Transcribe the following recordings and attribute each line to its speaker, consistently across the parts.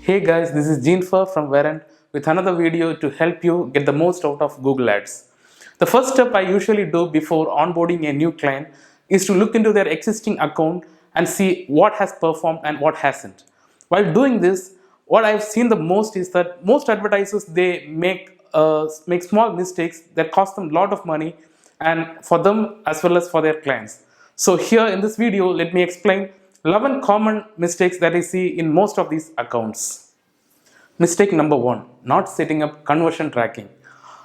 Speaker 1: Hey guys, this is Jennifer from Verent with another video to help you get the most out of Google Ads. The first step I usually do before onboarding a new client is to look into their existing account and see what has performed and what hasn't. While doing this, what I've seen the most is that most advertisers they make small mistakes that cost them a lot of money and for them as well as for their clients. So here in this video, let me explain 11 common mistakes that I see in most of these accounts. Mistake number 1, not setting up conversion tracking.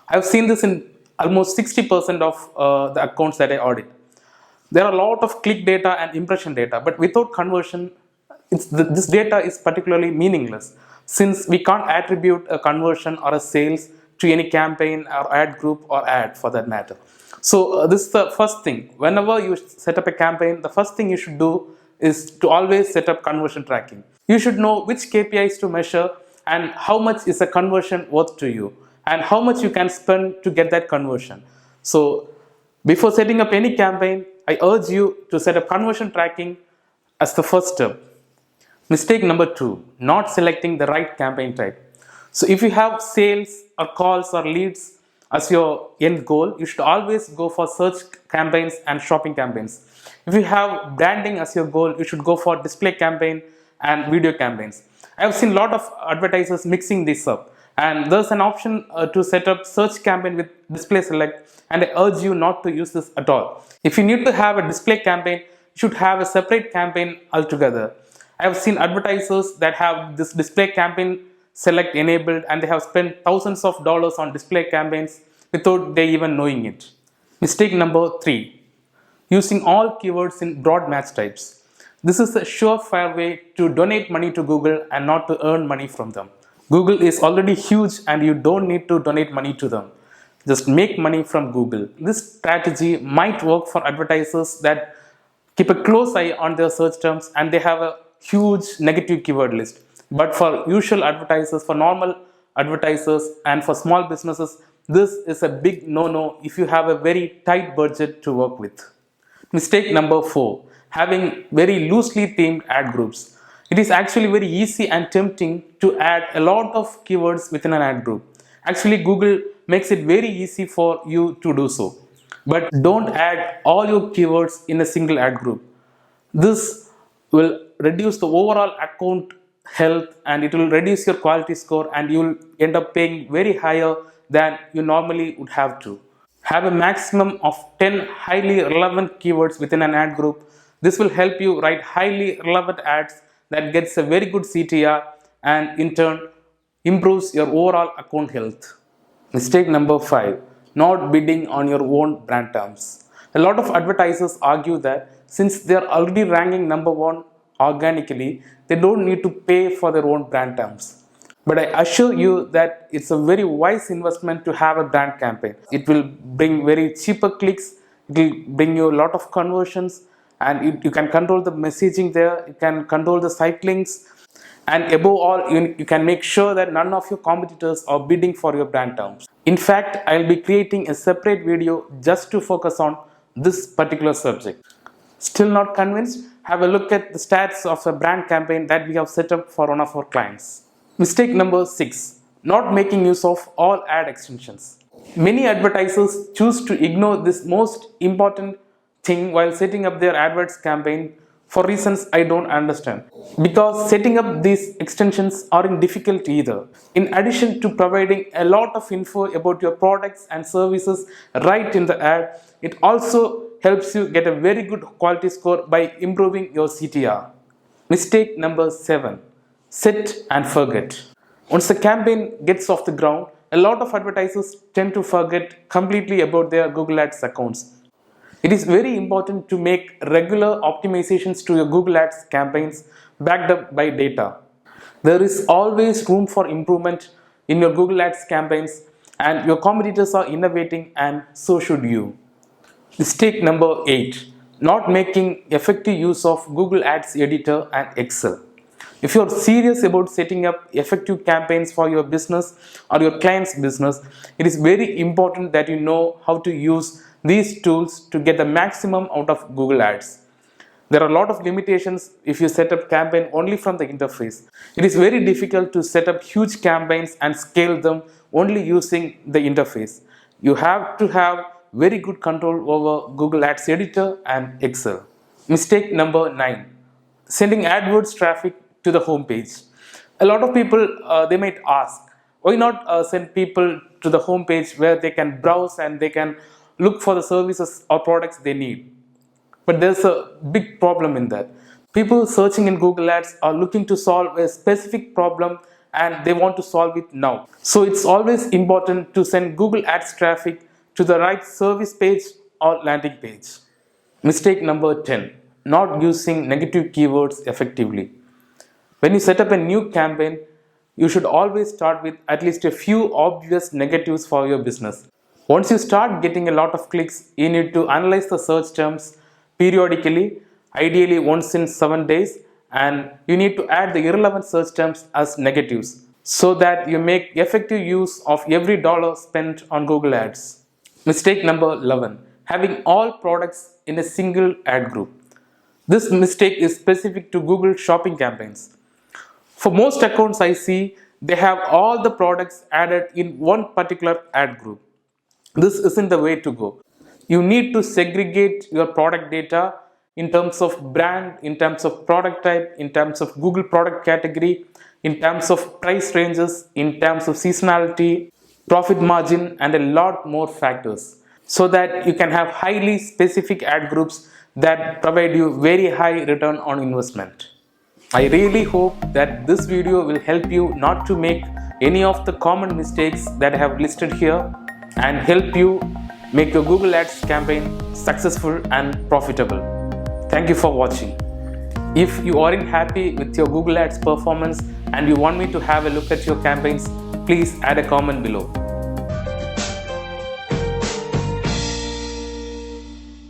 Speaker 1: I've seen this in almost 60% of the accounts that I audit. There are a lot of click data and impression data, but without conversion, this data is particularly meaningless since we can't attribute a conversion or a sales to any campaign or ad group or ad for that matter. So this is the first thing. Whenever you set up a campaign, the first thing you should do is to always set up conversion tracking. You should know which KPIs to measure and how much is a conversion worth to you and how much you can spend to get that conversion. So before setting up any campaign, I urge you to set up conversion tracking as the first step. Mistake number 2, not selecting the right campaign type. So if you have sales or calls or leads as your end goal, you should always go for search campaigns and shopping campaigns. If you have branding as your goal, you should go for display campaign and video campaigns. I have seen a lot of advertisers mixing this up, and there's an option to set up search campaign with display select, and I urge you not to use this at all. If you need to have a display campaign, you should have a separate campaign altogether. I have seen advertisers that have this display campaign select enabled and they have spent thousands of dollars on display campaigns without they even knowing it. Mistake number 3, using all keywords in broad match types. This is a surefire way to donate money to Google and not to earn money from them. Google is already huge and you don't need to donate money to them. Just make money from Google. This strategy might work for advertisers that keep a close eye on their search terms and they have a huge negative keyword list. But for usual advertisers, for normal advertisers and for small businesses, this is a big no-no if you have a very tight budget to work with. Mistake number 4, having very loosely themed ad groups. It is actually very easy and tempting to add a lot of keywords within an ad group. Actually, Google makes it very easy for you to do so. But don't add all your keywords in a single ad group. This will reduce the overall account health and it will reduce your quality score and you will end up paying very higher than you normally would have to. Have a maximum of 10 highly relevant keywords within an ad group. This will help you write highly relevant ads that gets a very good CTR and in turn improves your overall account health. Mistake number 5, not bidding on your own brand terms. A lot of advertisers argue that since they are already ranking number 1 organically, they don't need to pay for their own brand terms. But I assure you that it's a very wise investment to have a brand campaign. It will bring very cheaper clicks, it will bring you a lot of conversions, and you can control the messaging there, you can control the site links, and above all, you can make sure that none of your competitors are bidding for your brand terms. In fact, I'll be creating a separate video just to focus on this particular subject. Still not convinced? Have a look at the stats of a brand campaign that we have set up for one of our clients. Mistake number 6, not making use of all ad extensions. Many advertisers choose to ignore this most important thing while setting up their AdWords campaign for reasons I don't understand. Because setting up these extensions aren't difficult either. In addition to providing a lot of info about your products and services right in the ad, it also helps you get a very good quality score by improving your CTR. Mistake number 7, set and forget. Once the campaign gets off the ground, a lot of advertisers tend to forget completely about their Google Ads accounts. It is very important to make regular optimizations to your Google Ads campaigns backed up by data. There is always room for improvement in your Google Ads campaigns and your competitors are innovating and so should you. Mistake number 8, not making effective use of Google Ads Editor and Excel. If you're serious about setting up effective campaigns for your business or your client's business, it is very important that you know how to use these tools to get the maximum out of Google Ads. There are a lot of limitations if you set up campaign only from the interface. It is very difficult to set up huge campaigns and scale them only using the interface. You have to have very good control over Google Ads Editor and Excel. Mistake number 9. Sending AdWords traffic to the home page. A lot of people, they might ask, why not send people to the home page where they can browse and they can look for the services or products they need. But there's a big problem in that. People searching in Google Ads are looking to solve a specific problem and they want to solve it now. So it's always important to send Google Ads traffic to the right service page or landing page. Mistake number 10. Not using negative keywords effectively. When you set up a new campaign, you should always start with at least a few obvious negatives for your business. Once you start getting a lot of clicks, you need to analyze the search terms periodically, ideally once in 7 days, and you need to add the irrelevant search terms as negatives so that you make effective use of every dollar spent on Google Ads. Mistake number 11. Having all products in a single ad group. This mistake is specific to Google shopping campaigns. For most accounts I see, they have all the products added in one particular ad group. This isn't the way to go. You need to segregate your product data in terms of brand, in terms of product type, in terms of Google product category, in terms of price ranges, in terms of seasonality, profit margin, and a lot more factors, so that you can have highly specific ad groups that provide you very high return on investment. I really hope that this video will help you not to make any of the common mistakes that I have listed here and help you make your Google Ads campaign successful and profitable. Thank you for watching. If you aren't happy with your Google Ads performance and you want me to have a look at your campaigns, please add a comment below.